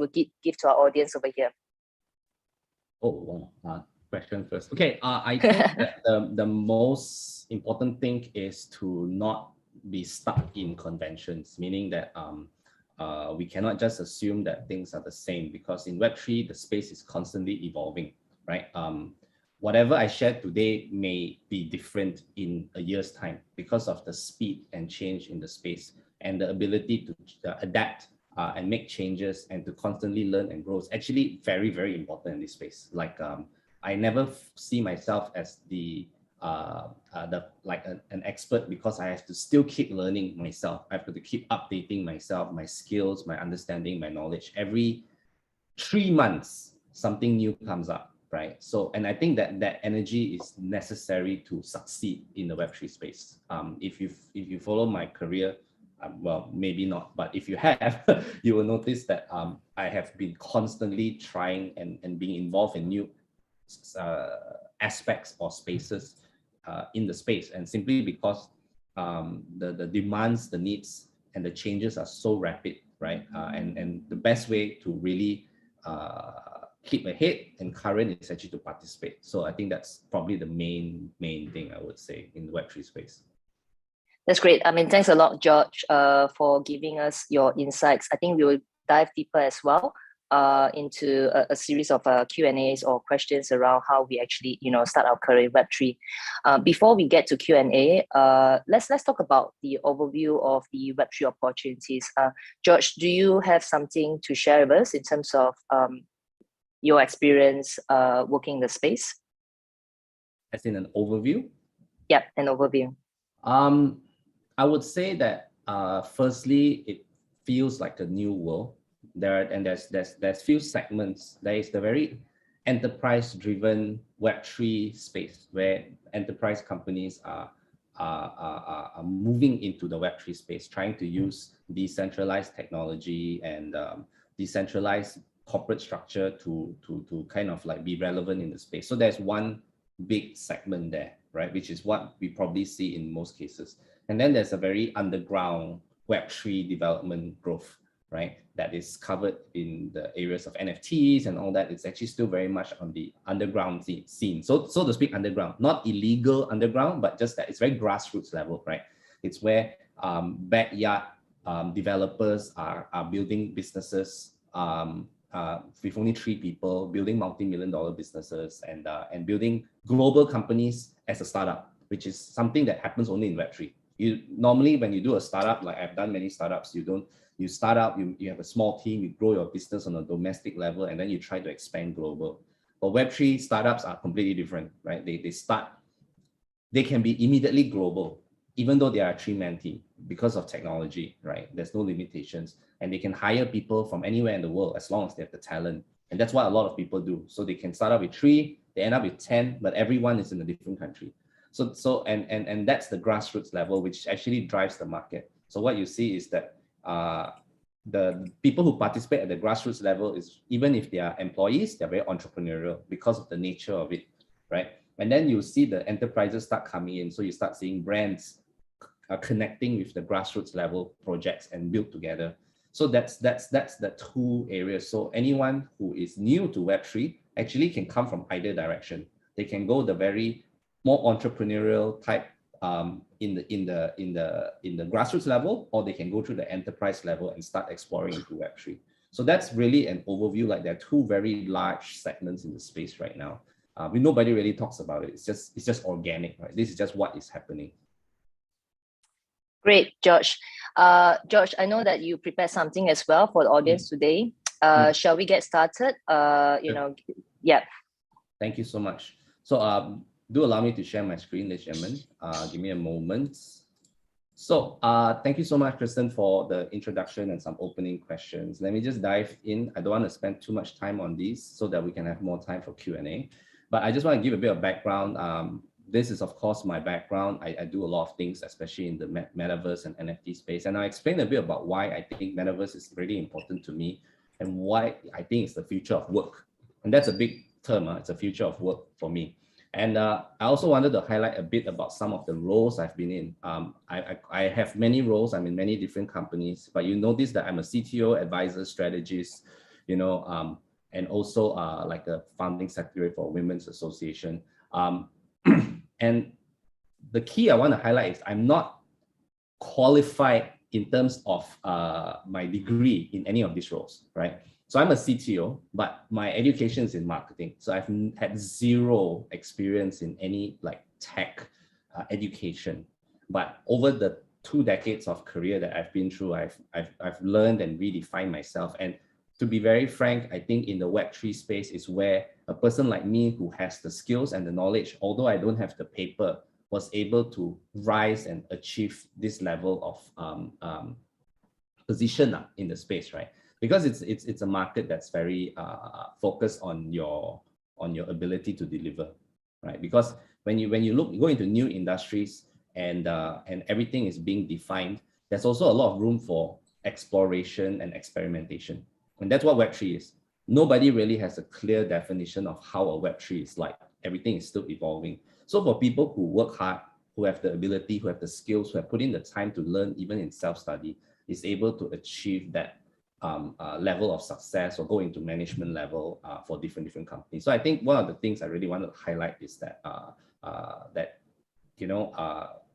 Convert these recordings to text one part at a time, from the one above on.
would give to our audience over here? Oh, question first. Okay, I think that the most important thing is to not be stuck in conventions, meaning that we cannot just assume that things are the same, because in Web3, the space is constantly evolving, right? Whatever I share today may be different in a year's time because of the speed and change in the space, and the ability to adapt and make changes and to constantly learn and grow is actually very, very important in this space. Like I never see myself as an expert, because I have to still keep learning myself. I have to keep updating myself, my skills, my understanding, my knowledge. Every 3 months, something new comes up, right? So, and I think that energy is necessary to succeed in the Web3 space. If you follow my career, well, maybe not, but if you have, you will notice that I have been constantly trying and being involved in new aspects or spaces in the space, and simply because the demands, the needs, and the changes are so rapid, right? And the best way to really keep ahead and current is actually to participate. So I think that's probably the main thing I would say in the Web3 space. That's great. I mean, thanks a lot, George, for giving us your insights. I think we will dive deeper as well into a series of Q&As or questions around how we actually, start our career in Web3. Before we get to Q&A, let's talk about the overview of the Web3 opportunities. George, do you have something to share with us in terms of your experience working in the space? As in an overview? Yep, an overview. I would say that firstly, it feels like a new world. There's few segments. There is the very enterprise-driven Web3 space where enterprise companies are moving into the Web3 space, trying to use decentralized technology and decentralized corporate structure to kind of like be relevant in the space. So there's one big segment there, right? Which is what we probably see in most cases. And then there's a very underground Web3 development growth, right? That is covered in the areas of NFTs and all that. It's actually still very much on the underground scene. So to speak, underground, not illegal underground, but just that it's very grassroots level, right? It's where backyard developers are building businesses with only 3 people, building multi-million-dollar businesses and building global companies as a startup, which is something that happens only in Web3. Normally, when you do a startup, like I've done many startups, you start out, you have a small team, you grow your business on a domestic level, and then you try to expand global. But Web3 startups are completely different, right? They can be immediately global, even though they are a 3-man team because of technology, right? There's no limitations, and they can hire people from anywhere in the world as long as they have the talent. And that's what a lot of people do. So they can start out with 3, they end up with 10, but everyone is in a different country. So that's the grassroots level, which actually drives the market. So what you see is that the people who participate at the grassroots level is, even if they are employees, they're very entrepreneurial because of the nature of it, right? And then you see the enterprises start coming in. So you start seeing brands connecting with the grassroots level projects and build together. So that's the 2 areas. So anyone who is new to Web3 actually can come from either direction. They can go the very more entrepreneurial type in the grassroots level, or they can go through the enterprise level and start exploring into Web3. So that's really an overview. Like there are 2 very large segments in the space right now. Nobody really talks about it. It's just organic, right? This is just what is happening. Great, George. George, I know that you prepared something as well for the audience today. Shall we get started? Yeah. Thank you so much. So do allow me to share my screen, ladies and gentlemen. Give me a moment. So thank you so much, Kristen, for the introduction and some opening questions. Let me just dive in. I don't want to spend too much time on these so that we can have more time for Q&A. But I just want to give a bit of background. This is, of course, my background. I do a lot of things, especially in the Metaverse and NFT space. And I'll explain a bit about why I think Metaverse is really important to me and why I think it's the future of work. And that's a big term. It's a future of work for me. And I also wanted to highlight a bit about some of the roles I've been in. I have many roles. I'm in many different companies, but you notice that I'm a CTO, advisor, strategist, and also like a founding secretary for Women's Association. And the key I want to highlight is I'm not qualified in terms of my degree in any of these roles, right? So I'm a CTO, but my education is in marketing. So I've had zero experience in any like tech education. But over the 2 decades of career that I've been through, I've learned and redefined myself. And to be very frank, I think in the Web3 space is where a person like me who has the skills and the knowledge, although I don't have the paper, was able to rise and achieve this level of position in the space, right? Because it's a market that's very focused on your ability to deliver, right? Because when you go into new industries and everything is being defined, there's also a lot of room for exploration and experimentation, and that's what Web3 is. Nobody really has a clear definition of how a Web3 is like. Everything is still evolving. So for people who work hard, who have the ability, who have the skills, who have put in the time to learn, even in self-study, is able to achieve that level of success or go into management level for different companies. So I think one of the things I really want to highlight is that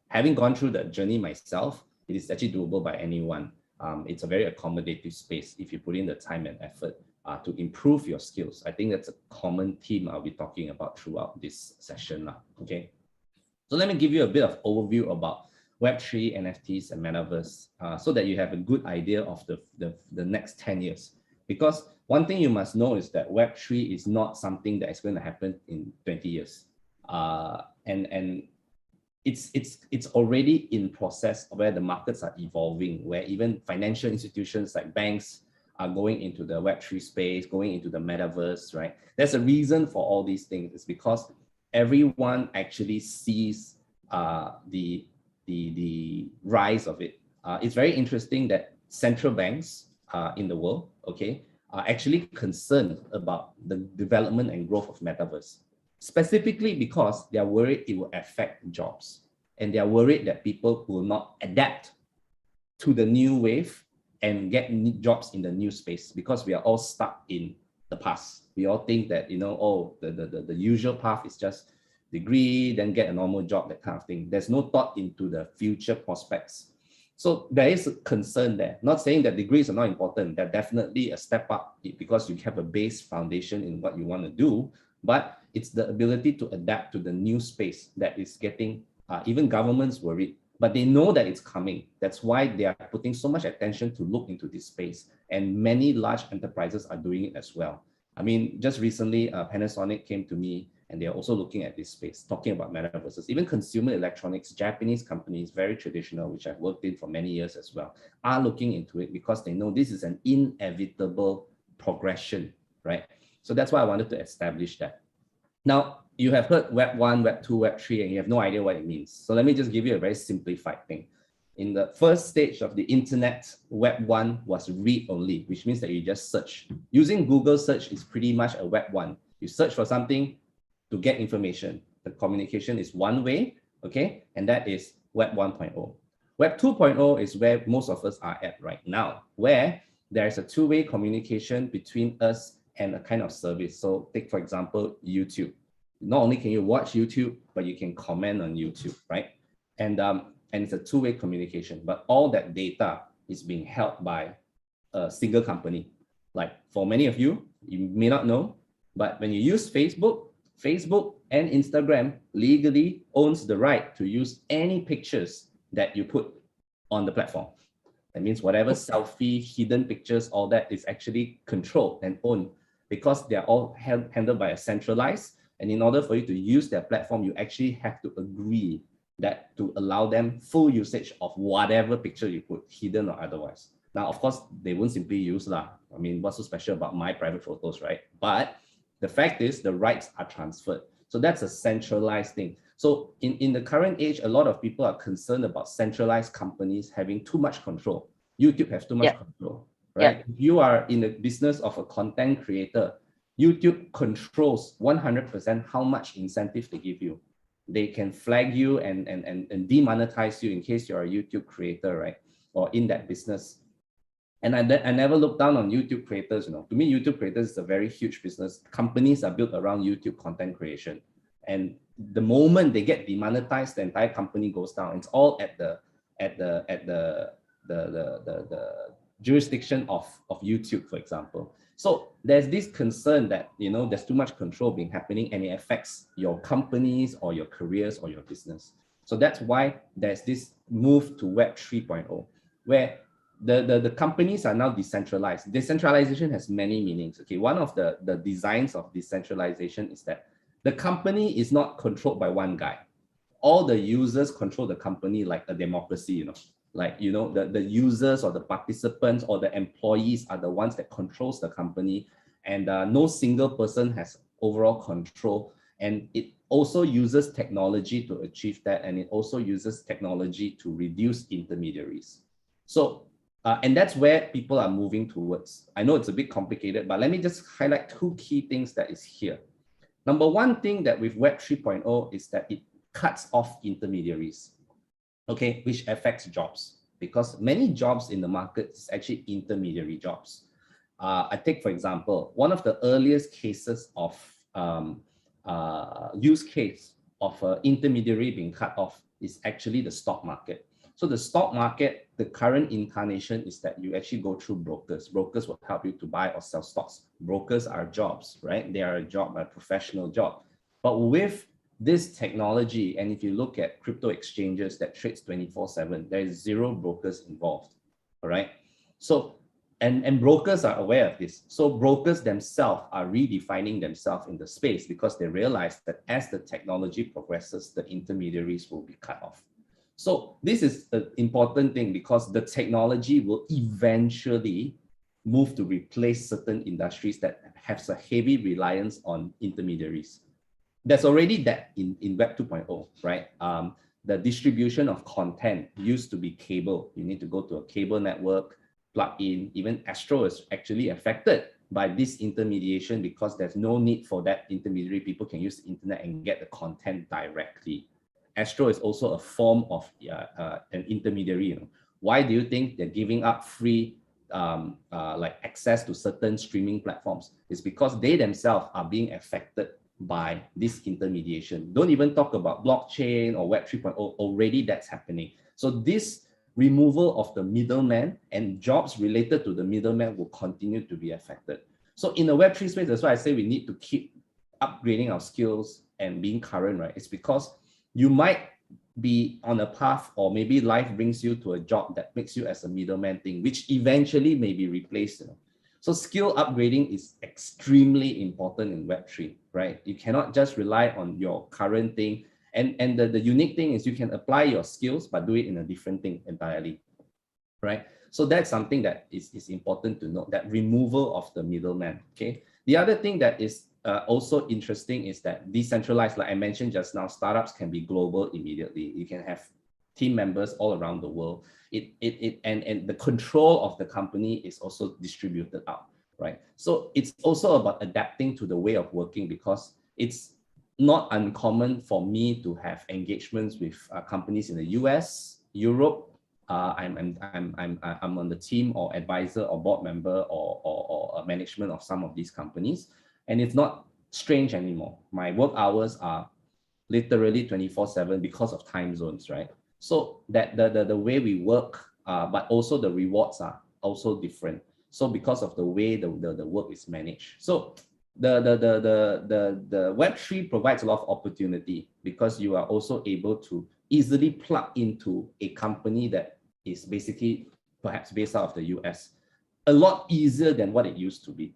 having gone through the journey myself, it is actually doable by anyone. It's a very accommodative space if you put in the time and effort to improve your skills. I think that's a common theme I'll be talking about throughout this session. Okay, so let me give you a bit of overview about Web3, NFTs, and Metaverse so that you have a good idea of the next 10 years. Because one thing you must know is that Web3 is not something that is going to happen in 20 years. And it's already in process where the markets are evolving, where even financial institutions like banks are going into the Web3 space, going into the Metaverse, right? There's a reason for all these things. It's because everyone actually sees the rise of it. It's very interesting that central banks in the world, okay, are actually concerned about the development and growth of Metaverse, specifically because they are worried it will affect jobs. And they are worried that people will not adapt to the new wave and get jobs in the new space, because we are all stuck in the past. We all think that, the usual path is just degree, then get a normal job, that kind of thing. There's no thought into the future prospects. So there is a concern there. Not saying that degrees are not important. They're definitely a step up because you have a base foundation in what you want to do, but it's the ability to adapt to the new space that is getting even governments worried. But they know that it's coming. That's why they are putting so much attention to look into this space. And many large enterprises are doing it as well. I mean, just recently, Panasonic came to me and they're also looking at this space, talking about metaverses. Even consumer electronics, Japanese companies, very traditional, which I've worked in for many years as well, are looking into it because they know this is an inevitable progression, right? So that's why I wanted to establish that. Now, you have heard Web 1, Web 2, Web 3, and you have no idea what it means. So let me just give you a very simplified thing. In the first stage of the internet, Web 1 was read only, which means that you just search. Using Google search is pretty much a Web 1. You search for something to get information. The communication is one way, okay? And that is Web 1.0. Web 2.0 is where most of us are at right now, where there is a two-way communication between us and a kind of service. So take, for example, YouTube. Not only can you watch YouTube, but you can comment on YouTube, right? And it's a two-way communication, but all that data is being held by a single company. Like for many of you, you may not know, but when you use Facebook and Instagram legally owns the right to use any pictures that you put on the platform. That means whatever selfie, hidden pictures, all that is actually controlled and owned because they're all handled by a centralized. And in order for you to use their platform, you actually have to agree that to allow them full usage of whatever picture you put, hidden or otherwise. Now, of course, they won't simply use lah. I mean, what's so special about my private photos, right? But the fact is the rights are transferred. So that's a centralized thing. So in the current age, a lot of people are concerned about centralized companies having too much control. YouTube has too much control, right? If you are in the business of a content creator, YouTube controls 100% how much incentive they give you. They can flag you and demonetize you in case you're a YouTube creator, right? Or in that business. And I never look down on YouTube creators. To me, YouTube creators is a very huge business. Companies are built around YouTube content creation. And the moment they get demonetized, the entire company goes down. It's all at the jurisdiction of YouTube, for example. So there's this concern that there's too much control being happening, and it affects your companies or your careers or your business. So that's why there's this move to Web 3.0, where the companies are now decentralized. Decentralization has many meanings. Okay, one of the designs of decentralization is that the company is not controlled by one guy. All the users control the company like a democracy, like the users or the participants or the employees are the ones that controls the company, and no single person has overall control. And it also uses technology to achieve that, and it also uses technology to reduce intermediaries. So and that's where people are moving towards. I know it's a bit complicated, but let me just highlight two key things that is here. Number one thing that with Web 3.0 is that it cuts off intermediaries, okay, which affects jobs, because many jobs in the market is actually intermediary jobs. I take, for example, one of the earliest cases of use case of intermediary being cut off is actually the stock market. So the stock market, the current incarnation is that you actually go through brokers. Brokers will help you to buy or sell stocks. Brokers are jobs, right? They are a job, a professional job. But with this technology, and if you look at crypto exchanges that trades 24/7, there is zero brokers involved, all right? So, and brokers are aware of this. So brokers themselves are redefining themselves in the space because they realize that as the technology progresses, the intermediaries will be cut off. So this is an important thing because the technology will eventually move to replace certain industries that have a heavy reliance on intermediaries. There's already that in Web 2.0, right? The distribution of content used to be cable. You need to go to a cable network, plug in. Even Astro is actually affected by this intermediation because there's no need for that intermediary. People can use the internet and get the content directly. Astro is also a form of an intermediary. Why do you think they're giving up free like access to certain streaming platforms? It's because they themselves are being affected by this intermediation. Don't even talk about blockchain or Web 3.0, already that's happening. So this removal of the middleman and jobs related to the middleman will continue to be affected. So in the Web 3 space, that's why I say we need to keep upgrading our skills and being current, right? It's because you might be on a path, or maybe life brings you to a job that makes you as a middleman thing, which eventually may be replaced. So skill upgrading is extremely important in Web3, right? You cannot just rely on your current thing. And the unique thing is you can apply your skills, but do it in a different thing entirely, right? So that's something that is important to note, that removal of the middleman, okay? The other thing that is also interesting is that decentralized, like I mentioned just now, startups can be global immediately. You can have team members all around the world. And the control of the company is also distributed out, right? So it's also about adapting to the way of working, because it's not uncommon for me to have engagements with companies in the US, Europe. I'm on the team or advisor or board member or management of some of these companies. And it's not strange anymore. My work hours are literally 24/7 because of time zones, right? So that the way we work, but also the rewards are also different. So because of the way the work is managed. So the Web3 provides a lot of opportunity because you are also able to easily plug into a company that is basically perhaps based out of the US, a lot easier than what it used to be.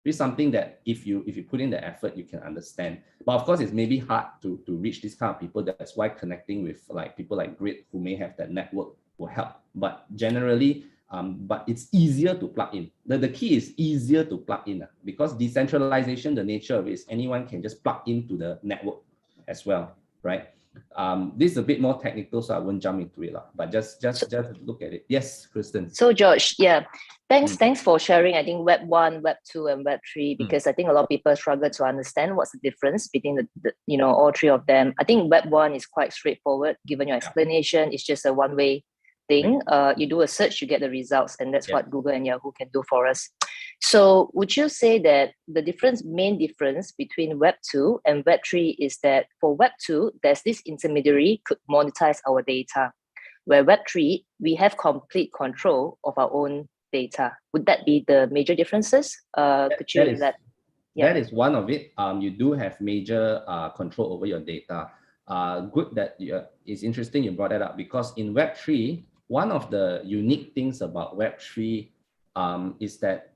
It's something that if you put in the effort, you can understand. But of course, it's maybe hard to reach these kind of people. That's why connecting with like people like Grid, who may have that network, will help. But generally, but it's easier to plug in. The key is easier to plug in because decentralization, the nature of it is anyone can just plug into the network as well, right? This is a bit more technical, so I won't jump into it, but just look at it. Yes, Kristen. So George, yeah, thanks for sharing. I think Web 1, Web 2, and Web 3, because I think a lot of people struggle to understand what's the difference between the all three of them. I think Web 1 is quite straightforward. Given your explanation, it's just a one-way thing. You do a search, you get the results, and that's Yeah. what Google and Yahoo can do for us. So would you say that the main difference between Web 2 and Web 3 is that for Web 2, there's this intermediary could monetize our data, where Web 3, we have complete control of our own data. Would that be the major differences? Could you let? Yeah. That is one of it. You do have major control over your data. Good that it's interesting you brought that up, because in Web 3, one of the unique things about Web 3 is that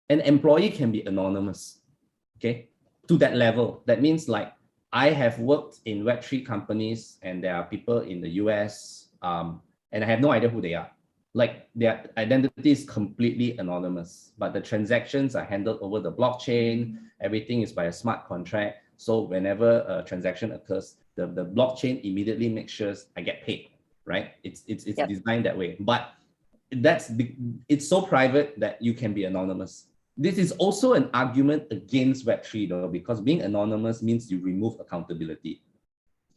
an employee can be anonymous, okay, to that level. That means like I have worked in Web 3 companies and there are people in the US and I have no idea who they are. Like their identity is completely anonymous, but the transactions are handled over the blockchain. Everything is by a smart contract. So whenever a transaction occurs, the blockchain immediately makes sure I get paid, right? It's Yep. designed that way. But it's so private that you can be anonymous. This is also an argument against Web3 though, because being anonymous means you remove accountability.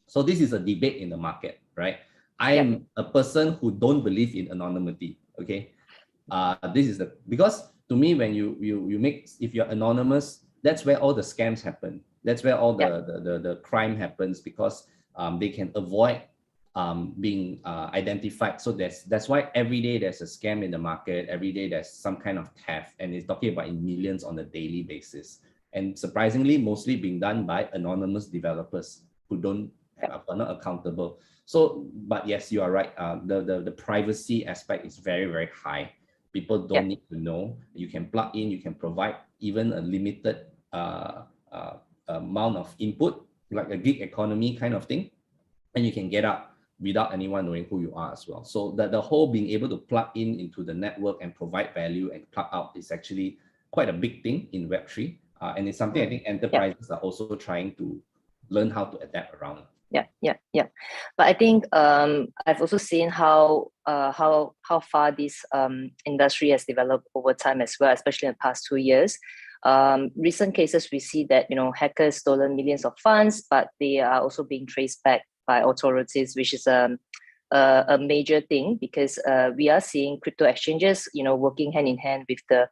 So this is a debate in the market, right? I am a person who don't believe in anonymity, okay? This is because to me, when you if you're anonymous, that's where all the scams happen. That's where all the crime happens, because they can avoid being identified. So that's why every day there's a scam in the market. Every day there's some kind of theft, and it's talking about in millions on a daily basis. And surprisingly, mostly being done by anonymous developers who are not accountable. So, but yes, you are right. The privacy aspect is very, very high. People don't need to know. You can plug in, you can provide even a limited amount of input, like a gig economy kind of thing, and you can get out without anyone knowing who you are as well. So the whole being able to plug in into the network and provide value and plug out is actually quite a big thing in Web3. And it's something I think enterprises are also trying to learn how to adapt around. Yeah. But I think I've also seen how far this industry has developed over time as well, especially in the past 2 years. Recent cases, we see that hackers stolen millions of funds, but they are also being traced back by authorities, which is a major thing, because we are seeing crypto exchanges, working hand in hand with the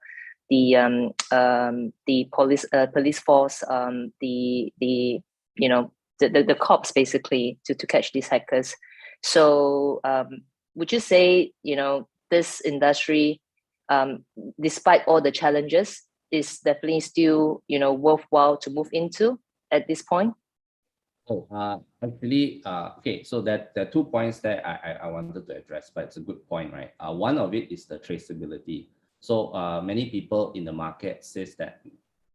police force, the cops basically to catch these hackers. So would you say this industry, despite all the challenges, is definitely still worthwhile to move into at this point? Actually, okay, so there are 2 points that I wanted to address, but it's a good point, right? One of it is the traceability. So many people in the market says that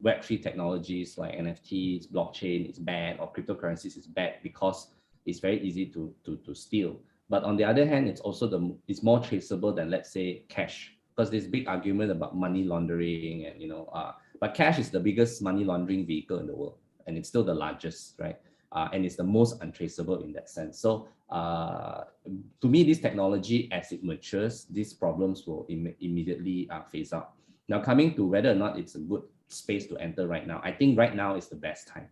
Web3 technologies like NFTs, blockchain is bad, or cryptocurrencies is bad because it's very easy to steal. But on the other hand, it's also it's more traceable than, let's say, cash, because there's big argument about money laundering, and but cash is the biggest money laundering vehicle in the world, and it's still the largest, right? And it's the most untraceable in that sense. So to me, this technology, as it matures, these problems will immediately phase out. Now, coming to whether or not it's a good space to enter right now, I think right now is the best time.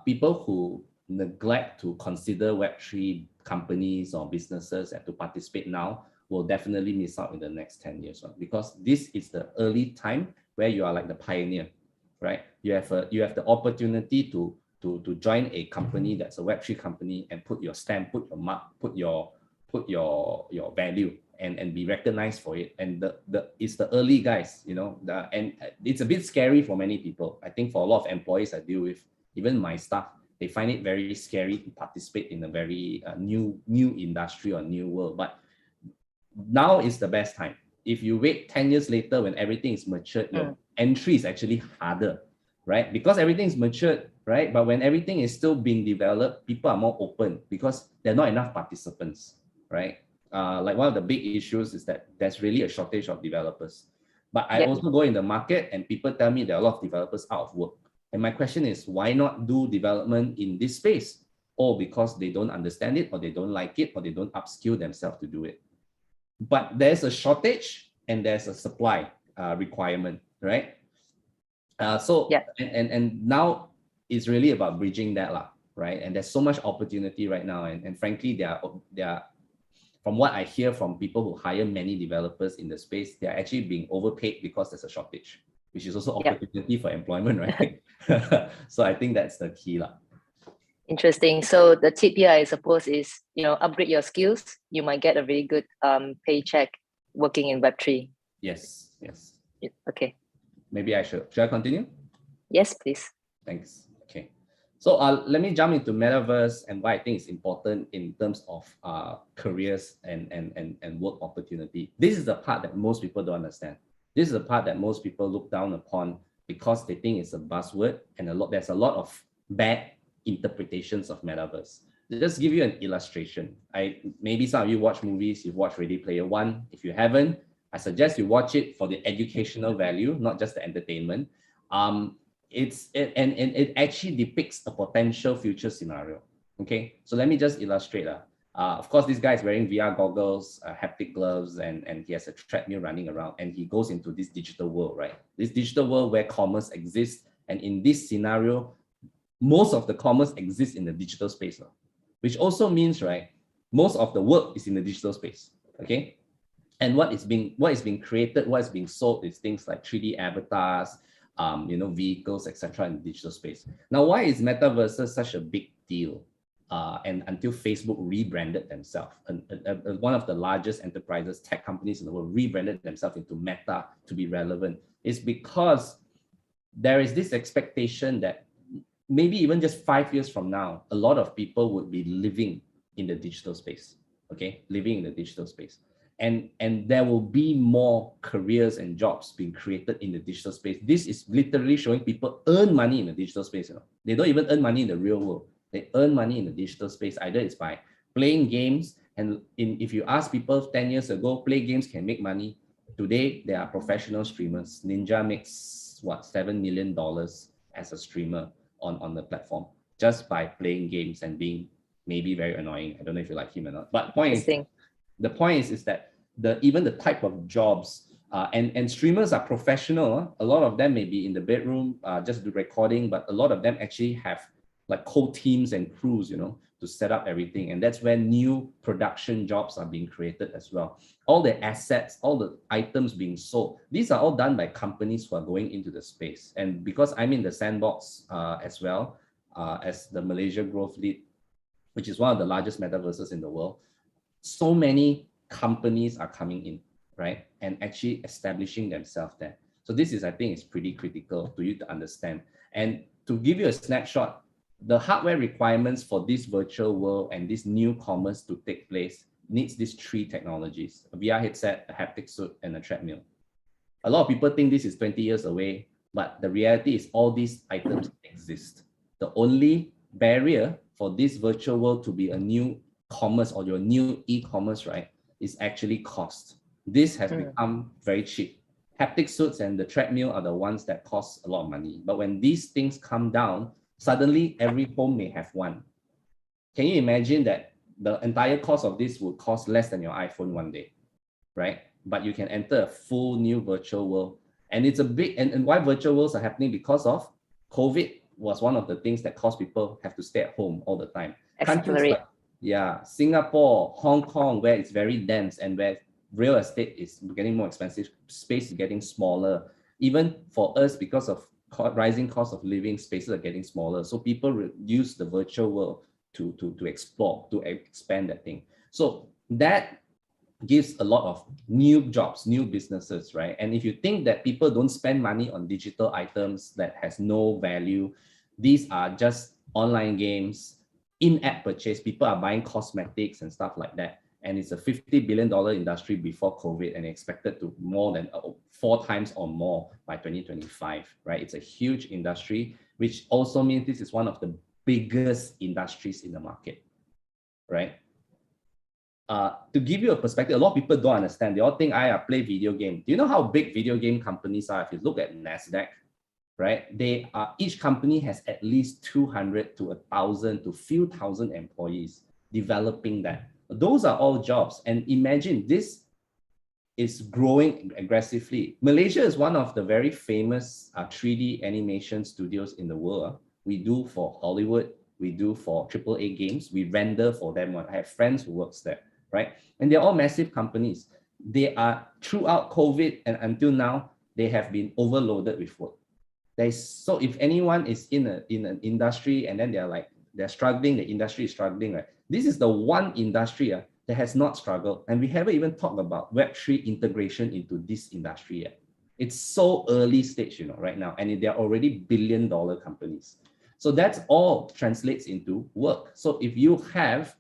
People who neglect to consider Web3 companies or businesses and to participate now will definitely miss out in the next 10 years, right? Because this is the early time where you are like the pioneer, right? You have the opportunity to join a company that's a Web3 company and put your stamp, put your mark, put your value, and be recognized for it. And it's the early guys, and it's a bit scary for many people. I think for a lot of employees I deal with, even my staff, they find it very scary to participate in a very new industry or new world. But now is the best time. If you wait 10 years later when everything is matured, your entry is actually harder, right? Because everything is matured, right? But when everything is still being developed, people are more open because there are not enough participants, right? Like one of the big issues is that there's really a shortage of developers. But I also go in the market and people tell me there are a lot of developers out of work. And my question is, why not do development in this space? Or because they don't understand it, or they don't like it, or they don't upskill themselves to do it. But there's a shortage and there's a supply requirement, right? And now it's really about bridging that, right? And there's so much opportunity right now. And frankly, there are from what I hear from people who hire many developers in the space, they're actually being overpaid because there's a shortage, which is also opportunity for employment, right? So I think that's the key lah. Interesting. So the tip here, I suppose, is, upgrade your skills. You might get a very good paycheck working in Web3. Yes, yes. Okay. Maybe should I continue? Yes, please. Thanks. Okay. So let me jump into Metaverse and why I think it's important in terms of careers and work opportunity. This is the part that most people don't understand. This is the part that most people look down upon because they think it's a buzzword, and there's a lot of bad interpretations of Metaverse. To just give you an illustration, maybe some of you watch movies, you've watched Ready Player One. If you haven't, I suggest you watch it for the educational value, not just the entertainment. It actually depicts a potential future scenario. Okay, so let me just illustrate. Of course, this guy is wearing VR goggles, haptic gloves, and he has a treadmill running around, and he goes into this digital world, right? This digital world where commerce exists, and in this scenario, most of the commerce exists in the digital space, which also means, right, most of the work is in the digital space. Okay, and what is being created, what is being sold is things like 3D avatars, vehicles, etc. in the digital space. Now, why is Metaverse such a big deal? And until Facebook rebranded themselves, one of the largest enterprises, tech companies in the world, rebranded themselves into Meta to be relevant, is because there is this expectation that maybe even just 5 years from now, a lot of people would be living in the digital space, okay? Living in the digital space. And there will be more careers and jobs being created in the digital space. This is literally showing people earn money in the digital space. They don't even earn money in the real world. They earn money in the digital space. Either it's by playing games, and if you ask people 10 years ago, play games can make money. Today, there are professional streamers. Ninja makes, $7 million as a streamer on the platform just by playing games and being maybe very annoying. I don't know if you like him or not. But the point is that even the type of jobs and streamers are professional. A lot of them may be in the bedroom just do recording, but a lot of them actually have like whole teams and crews, to set up everything. And that's where new production jobs are being created as well. All the assets, all the items being sold, these are all done by companies who are going into the space. And because I'm in the sandbox as well, as the Malaysia Growth Lead, which is one of the largest metaverses in the world, so many companies are coming in, right? And actually establishing themselves there. So this is, I think, is pretty critical to you to understand. And to give you a snapshot, the hardware requirements for this virtual world and this new commerce to take place needs these 3 technologies: a VR headset, a haptic suit, and a treadmill. A lot of people think this is 20 years away, but the reality is all these items exist. The only barrier for this virtual world to be a new commerce or your new e-commerce, right, is actually cost. This has become very cheap. Haptic suits and the treadmill are the ones that cost a lot of money. But when these things come down, suddenly every home may have one. Can you imagine that the entire cost of this would cost less than your iPhone one day, right? But you can enter a full new virtual world. And it's a big, and why virtual worlds are happening? Because of COVID was one of the things that caused people have to stay at home all the time. Countries like, Singapore, Hong Kong, where it's very dense and where real estate is getting more expensive, space is getting smaller. Even for us, because of rising cost of living, spaces are getting smaller. So people use the virtual world to explore, to expand that thing. So that gives a lot of new jobs, new businesses, right? And if you think that people don't spend money on digital items that has no value, these are just online games, in-app purchase. People are buying cosmetics and stuff like that. And it's a $50 billion industry before COVID and expected to more than 4 times or more by 2025, right? It's a huge industry, which also means this is one of the biggest industries in the market, right? To give you a perspective, a lot of people don't understand. They all think I play video game. Do you know how big video game companies are? If you look at NASDAQ, right? Each company has at least 200 to 1,000 to few thousand employees developing that. Those are all jobs. And imagine this is growing aggressively. Malaysia is one of the very famous 3D animation studios in the world. We do for Hollywood, we do for AAA games, we render for them. I have friends who works there, right? And they're all massive companies. They are, throughout COVID and until now, they have been overloaded with work. So if anyone is in an industry and then they're struggling, the industry is struggling, right? This is the one industry that has not struggled. And we haven't even talked about Web3 integration into this industry yet. It's so early stage, right now, and they're already billion-dollar companies. So that's all translates into work. So if you have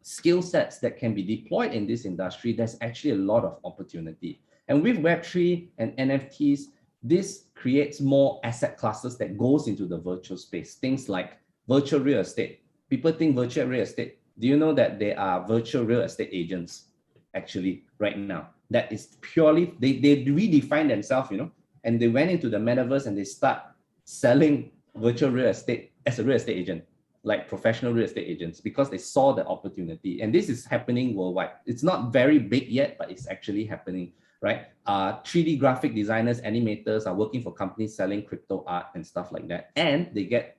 skill sets that can be deployed in this industry, there's actually a lot of opportunity. And with Web3 and NFTs, this creates more asset classes that goes into the virtual space. Things like virtual real estate. People think virtual real estate. Do you know that there are virtual real estate agents actually right now? That is purely, they redefine themselves, and they went into the metaverse and they start selling virtual real estate as a real estate agent, like professional real estate agents, because they saw the opportunity. And this is happening worldwide. It's not very big yet, but it's actually happening, right? 3D graphic designers, animators are working for companies selling crypto art and stuff like that. And they get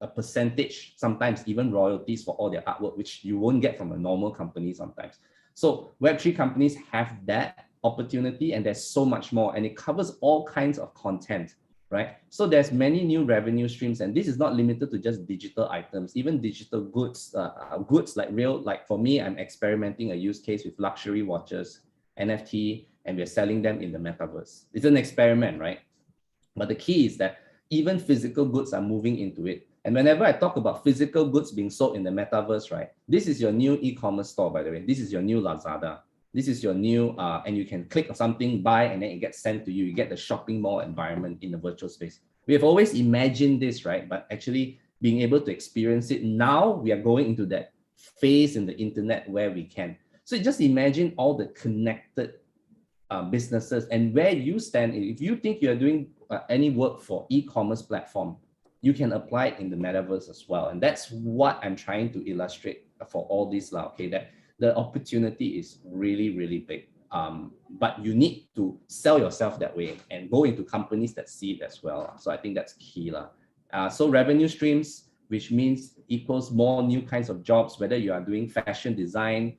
a percentage, sometimes even royalties for all their artwork, which you won't get from a normal company sometimes. So Web3 companies have that opportunity, and there's so much more, and it covers all kinds of content, right? So there's many new revenue streams, and this is not limited to just digital items, even digital goods, goods like for me, I'm experimenting a use case with luxury watches, NFT, and we're selling them in the metaverse. It's an experiment, right? But the key is that even physical goods are moving into it. And whenever I talk about physical goods being sold in the metaverse, right? This is your new e-commerce store, by the way. This is your new Lazada. This is your new, and you can click on something, buy, and then it gets sent to you. You get the shopping mall environment in the virtual space. We have always imagined this, right? But actually being able to experience it, now we are going into that phase in the internet where we can. So just imagine all the connected businesses and where you stand. If you think you're doing any work for e-commerce platform, you can apply it in the metaverse as well. And that's what I'm trying to illustrate for all this, okay, that the opportunity is really, really big. But you need to sell yourself that way and go into companies that see it as well. So I think that's key. So revenue streams, which means equals more new kinds of jobs, whether you are doing fashion design,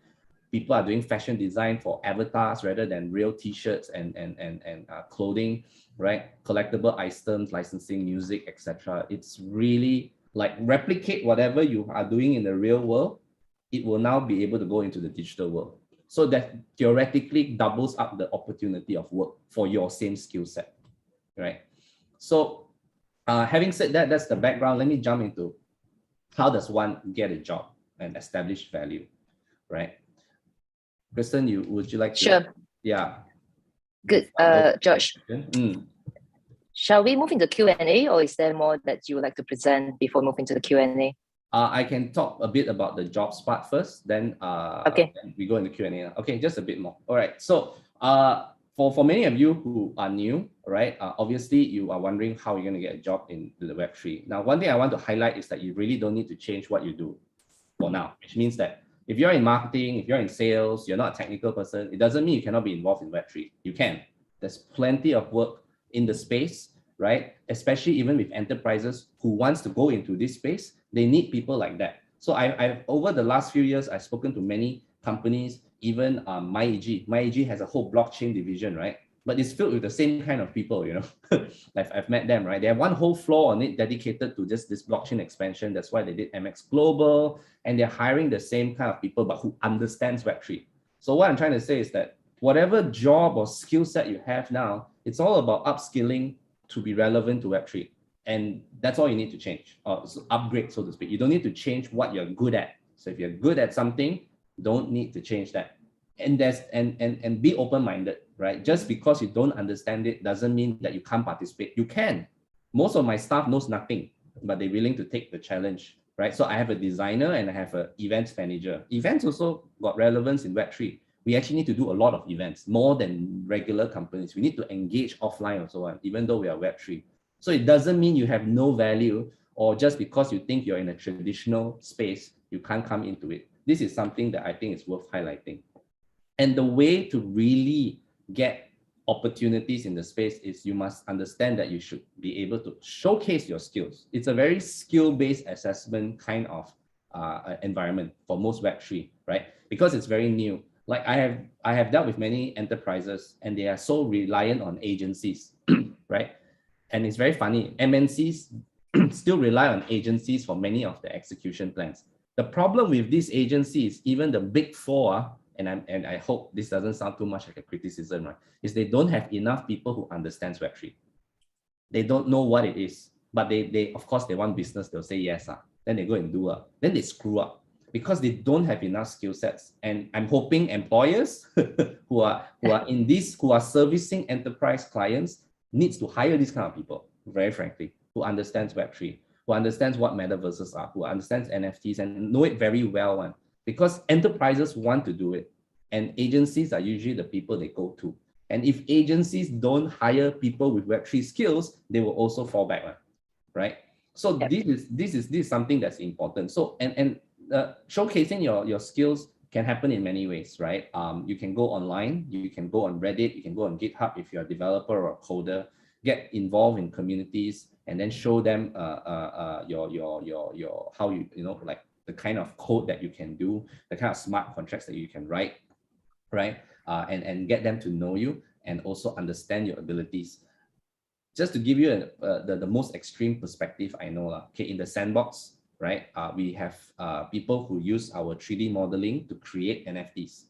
people are doing fashion design for avatars rather than real t-shirts and clothing, right? Collectible items, licensing, music, etc. It's really like replicate whatever you are doing in the real world. It will now be able to go into the digital world. So that theoretically doubles up the opportunity of work for your same skill set, right? So having said that, that's the background. Let me jump into how does one get a job and establish value, right? Kristen, would you like to? Sure. Yeah. Good, Josh. Shall we move into Q&A, or is there more that you would like to present before moving to the Q&A? I can talk a bit about the jobs part first, then okay. Then we go into Q&A. Okay, just a bit more. All right. So for many of you who are new, right, obviously you are wondering how you're going to get a job in the Web3. Now, one thing I want to highlight is that you really don't need to change what you do for now, which means that if you're in marketing, if you're in sales, you're not a technical person, it doesn't mean you cannot be involved in Web3. You can. There's plenty of work in the space, right? Especially even with enterprises who wants to go into this space, they need people like that. So I've over the last few years, I've spoken to many companies, even MyEG. MyEG has a whole blockchain division, right? But it's filled with the same kind of people, like I've met them, right? They have one whole floor on it dedicated to just this blockchain expansion. That's why they did MX Global, and they're hiring the same kind of people, but who understands Web3. So what I'm trying to say is that whatever job or skill set you have now, it's all about upskilling to be relevant to Web3. And that's all you need to change, or upgrade, so to speak. You don't need to change what you're good at. So if you're good at something, don't need to change that. And be open-minded, right? Just because you don't understand it doesn't mean that you can't participate. You can. Most of my staff knows nothing, but they're willing to take the challenge, right? So I have a designer and I have an events manager. Events also got relevance in Web3. We actually need to do a lot of events, more than regular companies. We need to engage offline and so on, even though we are Web3. So it doesn't mean you have no value, or just because you think you're in a traditional space, you can't come into it. This is something that I think is worth highlighting. And the way to really get opportunities in the space is you must understand that you should be able to showcase your skills. It's a very skill-based assessment kind of environment for most Web3, right? Because it's very new. Like I have dealt with many enterprises and they are so reliant on agencies, right? And it's very funny. MNCs still rely on agencies for many of the execution plans. The problem with these agencies, even the big four, and I hope this doesn't sound too much like a criticism, right? Is they don't have enough people who understands Web3. They don't know what it is, but they of course they want business. They'll say yes, then they go and do then they screw up because they don't have enough skill sets. And I'm hoping employers who are in this, who are servicing enterprise clients, needs to hire these kind of people, very frankly, who understands Web3, who understands what metaverses are, who understands NFTs and know it very well. Because enterprises want to do it, and agencies are usually the people they go to. And if agencies don't hire people with Web3 skills, they will also fall back, right? So this is something that's important. So and showcasing your skills can happen in many ways, right? You can go online, you can go on Reddit, you can go on GitHub if you're a developer or a coder, get involved in communities, and then show them your how you know, like the kind of code that you can do, the kind of smart contracts that you can write, right? And get them to know you and also understand your abilities. Just to give you the most extreme perspective I know, okay, in the sandbox, right? We have people who use our 3D modeling to create NFTs,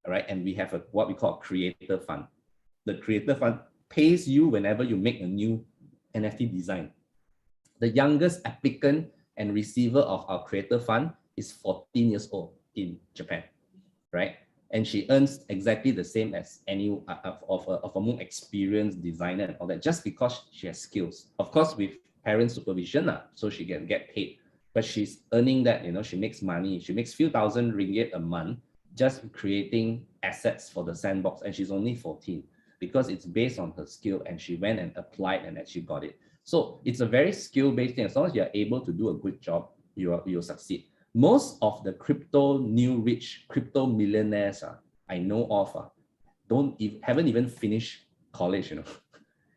right? And we have what we call a creator fund. The creator fund pays you whenever you make a new NFT design. The youngest applicant and receiver of our creator fund is 14 years old in Japan, right? And she earns exactly the same as any of a more experienced designer and all that, just because she has skills. Of course, with parent supervision, so she can get paid. But she's earning that, you know, she makes money. She makes few thousand ringgit a month just creating assets for the sandbox. And she's only 14 because it's based on her skill, and she went and applied and actually got it. So it's a very skill-based thing. As long as you're able to do a good job, you'll succeed. Most of the crypto new rich crypto millionaires I know of haven't even finished college, you know.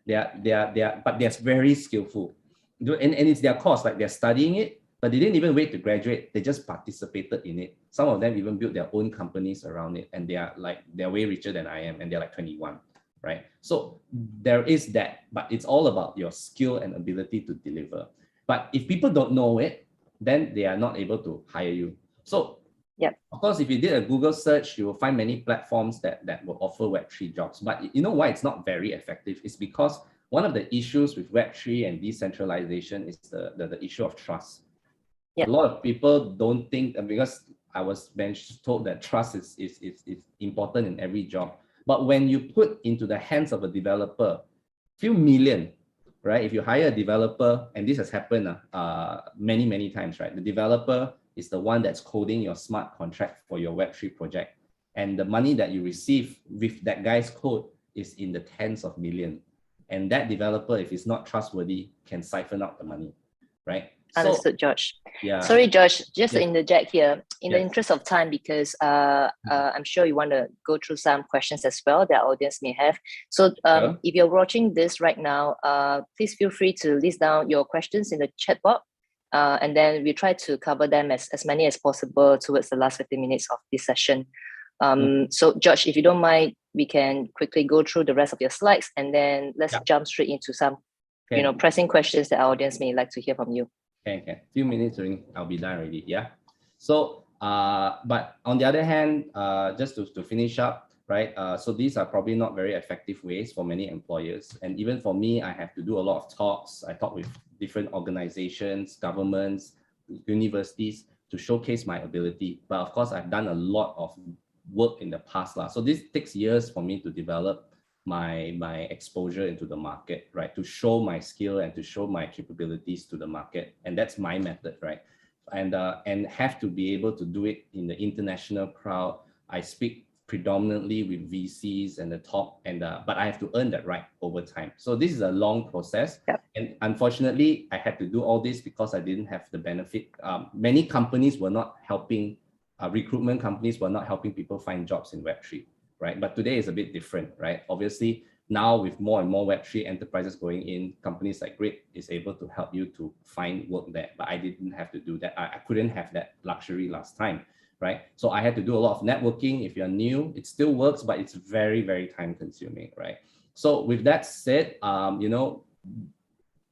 they are but they're very skillful, and it's their course, like they're studying it, but they didn't even wait to graduate. They just participated in it. Some of them even built their own companies around it, and they're way richer than I am, and they're like 21, right? So there is that, but it's all about your skill and ability to deliver. But if people don't know it, then they are not able to hire you. So of course, if you did a Google search, you will find many platforms that will offer Web3 jobs. But you know why it's not very effective? It's because one of the issues with Web3 and decentralization is the issue of trust. A lot of people don't think, because I was told that trust is important in every job. But when you put into the hands of a developer, few million, right? If you hire a developer, and this has happened many times, right? The developer is the one that's coding your smart contract for your Web3 project. And the money that you receive with that guy's code is in the tens of millions. And that developer, if he's not trustworthy, can siphon out the money, right? Understood, George. Yeah. Sorry, George, just to interject here, in the interest of time, because I'm sure you want to go through some questions as well that our audience may have. So if you're watching this right now, please feel free to list down your questions in the chat box. And then we try to cover them as many as possible towards the last 15 minutes of this session. So George, if you don't mind, we can quickly go through the rest of your slides, and then let's jump straight into some pressing questions that our audience may like to hear from you. Okay. Few minutes, I'll be done already. Yeah. So, but on the other hand, just to finish up, right? So these are probably not very effective ways for many employers. And even for me, I have to do a lot of talks. I talk with different organizations, governments, universities to showcase my ability. But of course, I've done a lot of work in the past. So this takes years for me to develop my exposure into the market, right? To show my skill and to show my capabilities to the market. And that's my method, right? And have to be able to do it in the international crowd. I speak predominantly with VCs and the top, but I have to earn that right over time. So this is a long process. And unfortunately, I had to do all this because I didn't have the benefit. Many companies were not helping, recruitment companies were not helping people find jobs in Web3. Right? But today is a bit different, right? Obviously, now with more and more Web3 enterprises going in, companies like Grid is able to help you to find work there. But I didn't have to do that. I couldn't have that luxury last time, right? So I had to do a lot of networking. If you're new, it still works, but it's very, very time consuming, right? So with that said, you know,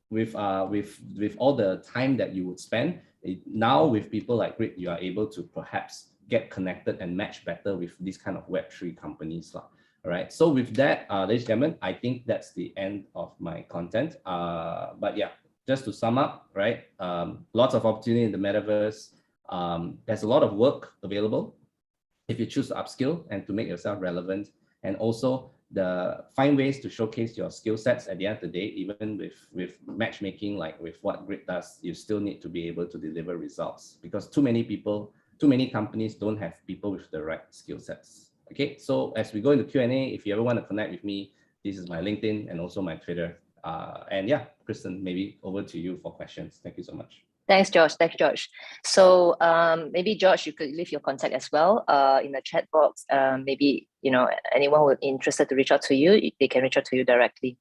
with all the time that you would spend, now with people like Grid, you are able to perhaps get connected and match better with these kind of Web3 companies. All right. So with that, ladies and gentlemen, I think that's the end of my content. But yeah, just to sum up, right? Lots of opportunity in the metaverse. There's a lot of work available if you choose to upskill and to make yourself relevant, and also find ways to showcase your skill sets. At the end of the day, even with matchmaking, like with what Grid does, you still need to be able to deliver results, because too many companies don't have people with the right skill sets. Okay, so as we go into Q&A, if you ever want to connect with me, this is my LinkedIn and also my Twitter. And yeah, Kristen, maybe over to you for questions. Thank you so much. Thanks, George. Thanks, George. So maybe, George, you could leave your contact as well in the chat box. Maybe, you know, anyone who is interested to reach out to you, they can reach out to you directly.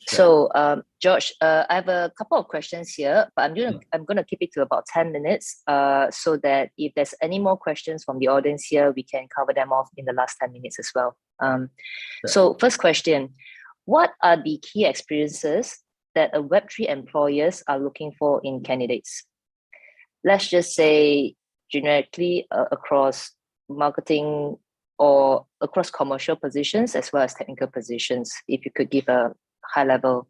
Sure. So, George, I have a couple of questions here, but I'm gonna keep it to about 10 minutes so that if there's any more questions from the audience here, we can cover them off in the last 10 minutes as well. Sure. So first question, what are the key experiences that a Web3 employers are looking for in candidates? Let's just say generically across marketing or across commercial positions as well as technical positions, if you could give a high-level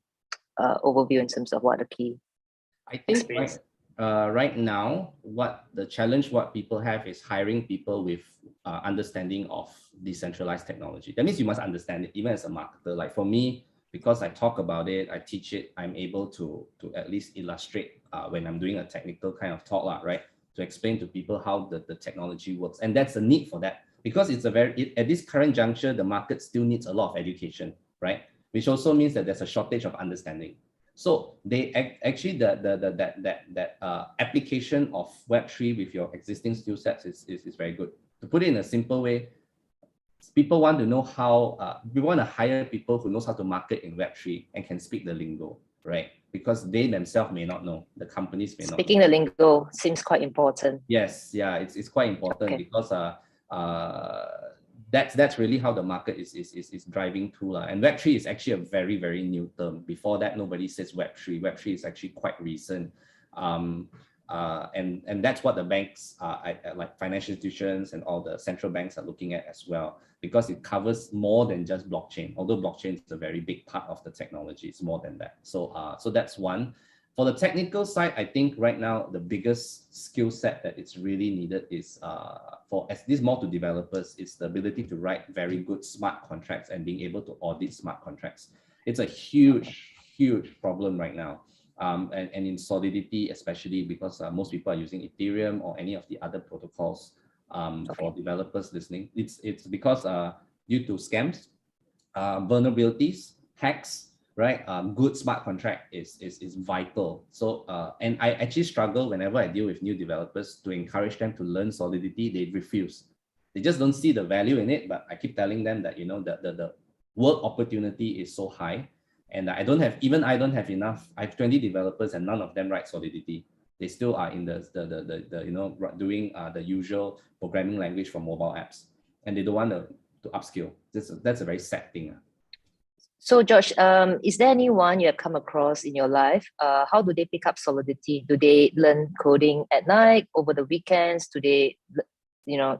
overview in terms of what the key experience. Right now, what people have is hiring people with understanding of decentralized technology. That means you must understand it, even as a marketer. Like for me, because I talk about it, I teach it, I'm able to at least illustrate when I'm doing a technical kind of talk, right? To explain to people how the technology works. And that's a need for that, because it's at this current juncture, the market still needs a lot of education, right? Which also means that there's a shortage of understanding. So they actually that application of Web3 with your existing skill sets is very good. To put it in a simple way, people want to know how, we want to hire people who knows how to market in Web3 and can speak the lingo, right? Because they themselves may not know, the companies may not know. Speaking the lingo seems quite important. Yes, yeah, it's quite important, because that's really how the market is driving to. And Web3 is actually a very, very new term. Before that, nobody says Web3. Web3 is actually quite recent. And that's what the banks, like financial institutions and all the central banks are looking at as well, because it covers more than just blockchain. Although blockchain is a very big part of the technology, it's more than that. So that's one. For the technical side, I think right now the biggest skill set that it's really needed is as this more to developers, is the ability to write very good smart contracts and being able to audit smart contracts. It's a huge, huge problem right now. And in Solidity, especially because most people are using Ethereum or any of the other protocols for developers listening. It's because due to scams, vulnerabilities, hacks, right? Good smart contract is vital. So, and I actually struggle whenever I deal with new developers to encourage them to learn Solidity. They refuse. They just don't see the value in it. But I keep telling them that, you know, the work opportunity is so high, and I don't have enough. I have 20 developers and none of them write Solidity. They still are in the you know, doing the usual programming language for mobile apps, and they don't want to upskill. That's a very sad thing. So George, is there anyone you have come across in your life? How do they pick up Solidity? Do they learn coding at night, over the weekends? Do they, you know,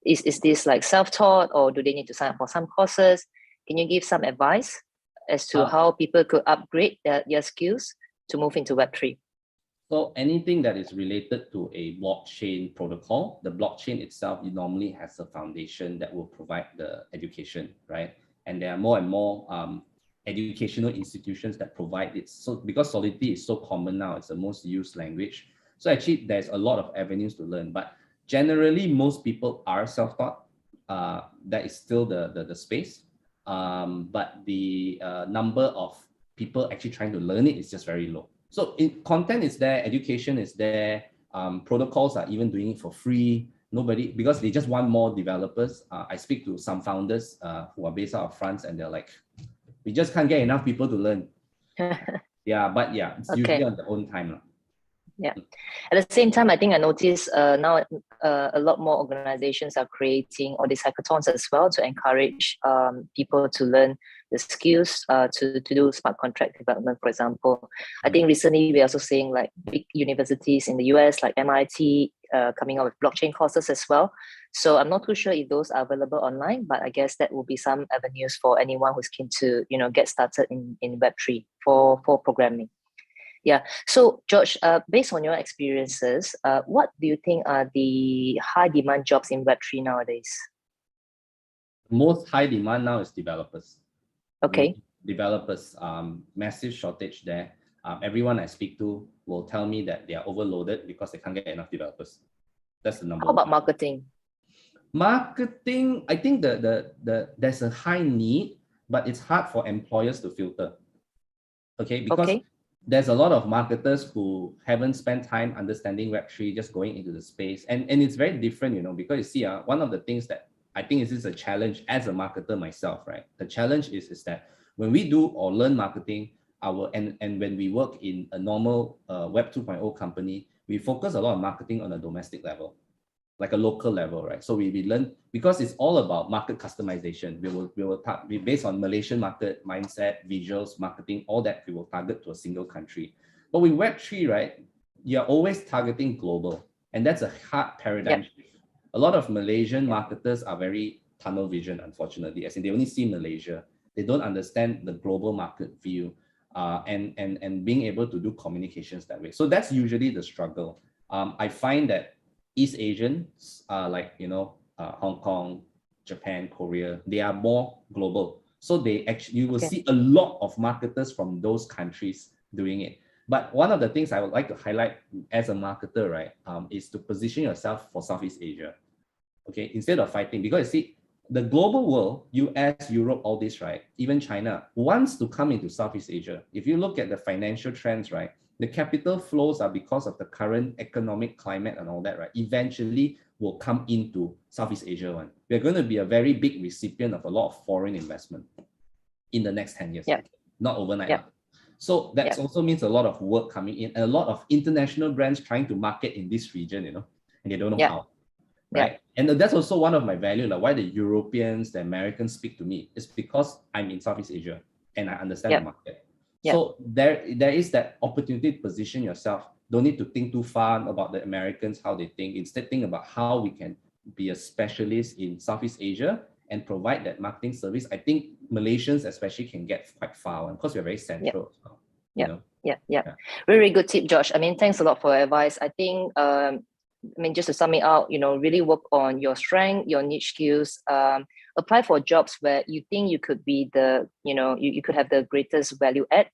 is this like self-taught, or do they need to sign up for some courses? Can you give some advice as to how people could upgrade their skills to move into Web3? So anything that is related to a blockchain protocol, the blockchain itself, it normally has a foundation that will provide the education, right? And there are more and more educational institutions that provide it. So because Solidity is so common now, it's the most used language. So actually there's a lot of avenues to learn, but generally most people are self-taught. That is still the space. But the number of people actually trying to learn it is just very low. So content is there, education is there, protocols are even doing it for free. Nobody, because they just want more developers. I speak to some founders who are based out of France, and they're like, We just can't get enough people to learn. Yeah, but yeah, it's usually Okay. on their own time. Yeah. At the same time, I think I notice now a lot more organizations are creating all these hackathons as well to encourage people to learn the skills to do smart contract development, for example. I think recently we're also seeing like big universities in the US, like MIT, coming up with blockchain courses as well. So I'm not too sure if those are available online, but I guess that will be some avenues for anyone who's keen to, get started in Web3 for programming. Yeah. So, George, based on your experiences, what do you think are the high demand jobs in Web3 nowadays? Most high demand now is developers. Okay. Developers, massive shortage there. Everyone I speak to will tell me that they are overloaded because they can't get enough developers. That's the number How about one. marketing? Marketing, I think there's a high need, but it's hard for employers to filter. Okay, because there's a lot of marketers who haven't spent time understanding Web3, just going into the space. And it's very different, because you see, one of the things that I think is a challenge as a marketer myself, right? The challenge is that when we do or learn marketing, and when we work in a normal Web 2.0 company, we focus a lot on marketing on a domestic level, like a local level, right? So we learn, because it's all about market customization. We based on Malaysian market mindset, visuals, marketing, all that we will target to a single country. But with Web3, right, you're always targeting global, and that's a hard paradigm shift. A lot of Malaysian marketers are very tunnel vision, unfortunately, as in they only see Malaysia. They don't understand the global market view, and being able to do communications that way. So that's usually the struggle. I find that East Asians, like Hong Kong, Japan, Korea, they are more global. So you will see a lot of marketers from those countries doing it. But one of the things I would like to highlight as a marketer, right, is to position yourself for Southeast Asia. Okay, instead of fighting, because you see, the global world, US, Europe, all this, right, even China wants to come into Southeast Asia. If you look at the financial trends, right, the capital flows are because of the current economic climate and all that, right, eventually will come into Southeast Asia one. We're going to be a very big recipient of a lot of foreign investment in the next 10 years, not overnight. So that also means a lot of work coming in, and a lot of international brands trying to market in this region, and they don't know how. Right. And that's also one of my value, like why the Europeans, the Americans speak to me, is because I'm in Southeast Asia and I understand the market. So there is that opportunity to position yourself. Don't need to think too far about the Americans, how they think. Instead, think about how we can be a specialist in Southeast Asia and provide that marketing service. I think Malaysians especially can get quite far, because we're very central. Very good tip, Josh. I mean, thanks a lot for your advice. I think just to sum it out, really work on your strength, your niche skills, apply for jobs where you think you could be you could have the greatest value add,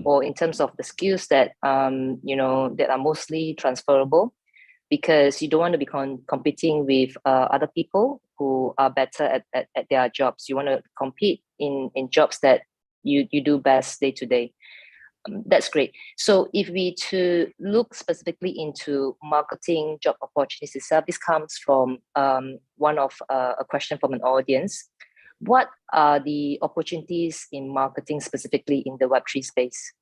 or in terms of the skills that, that are mostly transferable, because you don't want to be competing with other people who are better at their jobs. You want to compete in jobs that you do best day to day. That's great. So if we to look specifically into marketing job opportunities itself, this comes from one of a question from an audience. What are the opportunities in marketing specifically in the Web3 space?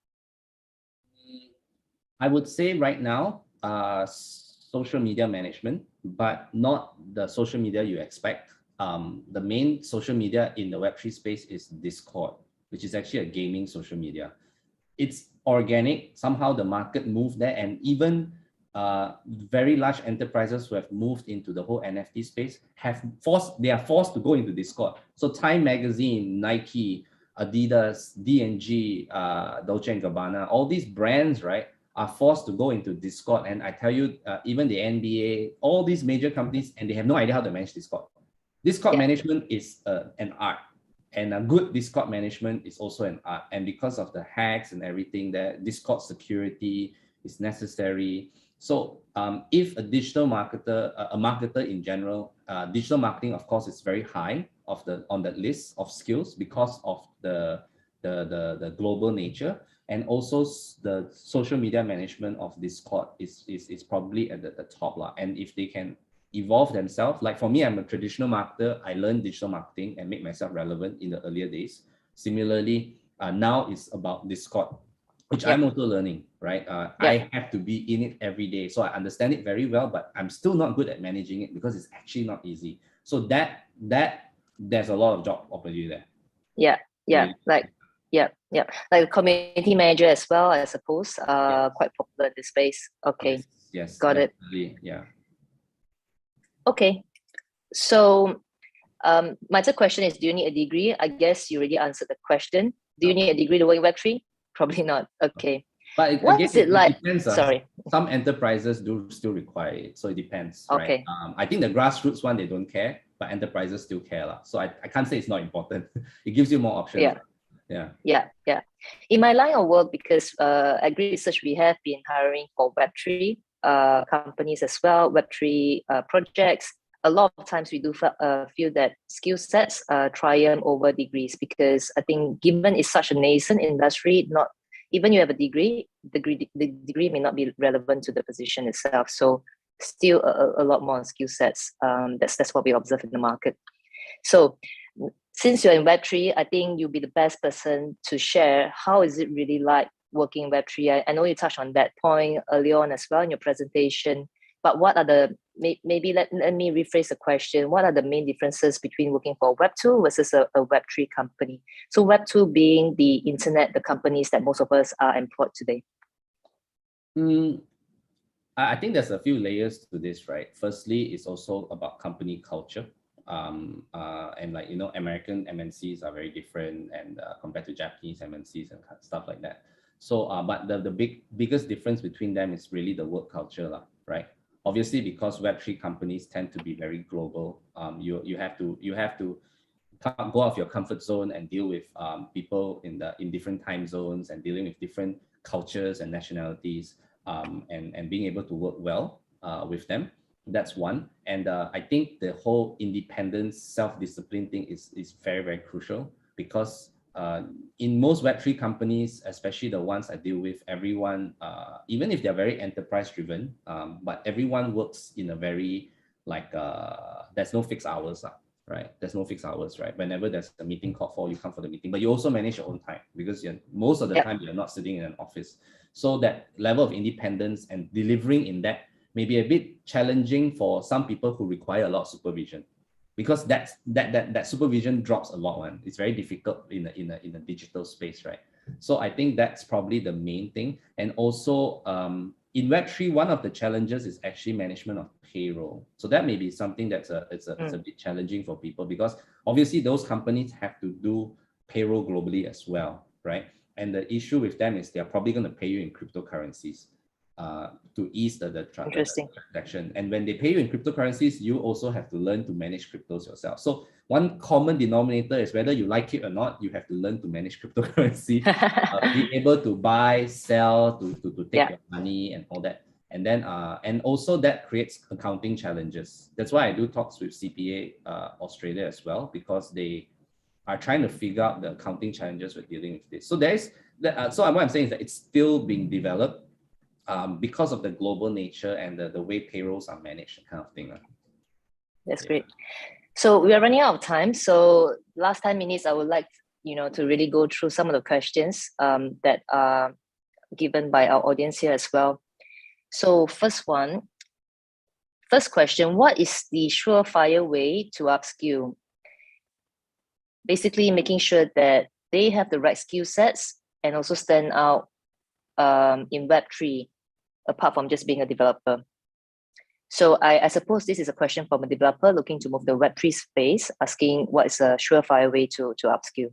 I would say right now, social media management, but not the social media you expect. The main social media in the Web3 space is Discord, which is actually a gaming social media. It's organic. Somehow the market moved there, and even very large enterprises who have moved into the whole NFT space they are forced to go into Discord. So Time Magazine, Nike, Adidas, D&G, Dolce & Gabbana, all these brands, right, are forced to go into Discord. And I tell you, even the NBA, all these major companies, and they have no idea how to manage Discord. Discord management is an art. And a good Discord management is also an art. And because of the hacks and everything, that Discord security is necessary. So if a digital marketer, a marketer in general, digital marketing, of course, is very high on that list of skills because of the global nature. And also the social media management of Discord is probably at the top. And if they can evolve themselves, like for me, I'm a traditional marketer. I learned digital marketing and make myself relevant in the earlier days. Similarly, now it's about Discord, which I'm also learning, right? I have to be in it every day. So I understand it very well, but I'm still not good at managing it because it's actually not easy. So there's a lot of job opportunity there. Yeah. Like a community manager as well, I suppose. Quite popular in this space. Okay. Yes. Got definitely. it. Yeah. Okay. So my third question is, do you need a degree? I guess you already answered the question. Do you need a degree to work in Web3? Probably not. Okay. But what is it like? Depends, Sorry. Some enterprises do still require it. So it depends, Okay. right? I think the grassroots one, they don't care, but enterprises still care. So I can't say it's not important. It gives you more options. Yeah. In my line of work, because at Grid Research, we have been hiring for Web3 companies as well, Web3 projects. A lot of times we do feel that skill sets triumph over degrees, because I think given it's such a nascent industry, not even you have a degree, the degree may not be relevant to the position itself. So still a lot more skill sets. That's what we observe in the market. So since you're in Web3, I think you'll be the best person to share how is it really like working in Web3. I know you touched on that point early on as well in your presentation, but what are the, maybe let me rephrase the question. What are the main differences between working for Web2 versus a Web3 company? So Web2 being the internet, the companies that most of us are employed today. I think there's a few layers to this, right? Firstly, it's also about company culture. And like, American MNCs are very different and compared to Japanese MNCs and stuff like that. So, but the biggest difference between them is really the work culture, right? Obviously, because Web3 companies tend to be very global, you have to go out of your comfort zone and deal with people in different time zones and dealing with different cultures and nationalities, and being able to work well with them. That's one. And I think the whole independence, self-discipline thing is very, very crucial, because in most Web3 companies, especially the ones I deal with, everyone, even if they're very enterprise driven, but everyone works in a very there's no fixed hours, right? There's no fixed hours, right? Whenever there's a meeting called for, you come for the meeting, but you also manage your own time, because most of the time you're not sitting in an office. So that level of independence and delivering in that may be a bit challenging for some people who require a lot of supervision, because that supervision drops a lot. It's very difficult in a digital space, right? So I think that's probably the main thing. And also in Web3, one of the challenges is actually management of payroll. So that may be something that's it's a bit challenging for people, because obviously those companies have to do payroll globally as well, right? And the issue with them is they're probably going to pay you in cryptocurrencies to ease the transaction. And when they pay you in cryptocurrencies, you also have to learn to manage cryptos yourself. So one common denominator is, whether you like it or not, you have to learn to manage cryptocurrency, be able to buy, sell, to take your money and all that. And then and also that creates accounting challenges. That's why I do talks with CPA Australia as well, because they are trying to figure out the accounting challenges with dealing with this. So there's so what I'm saying is that it's still being developed because of the global nature and the way payrolls are managed, kind of thing. That's great. So we are running out of time. So last 10 minutes, I would like to really go through some of the questions that are given by our audience here as well. So first question, what is the surefire way to upskill? Basically making sure that they have the right skill sets and also stand out in Web3, apart from just being a developer. So I suppose this is a question from a developer looking to move the Web3 space, asking what is a surefire way to upskill?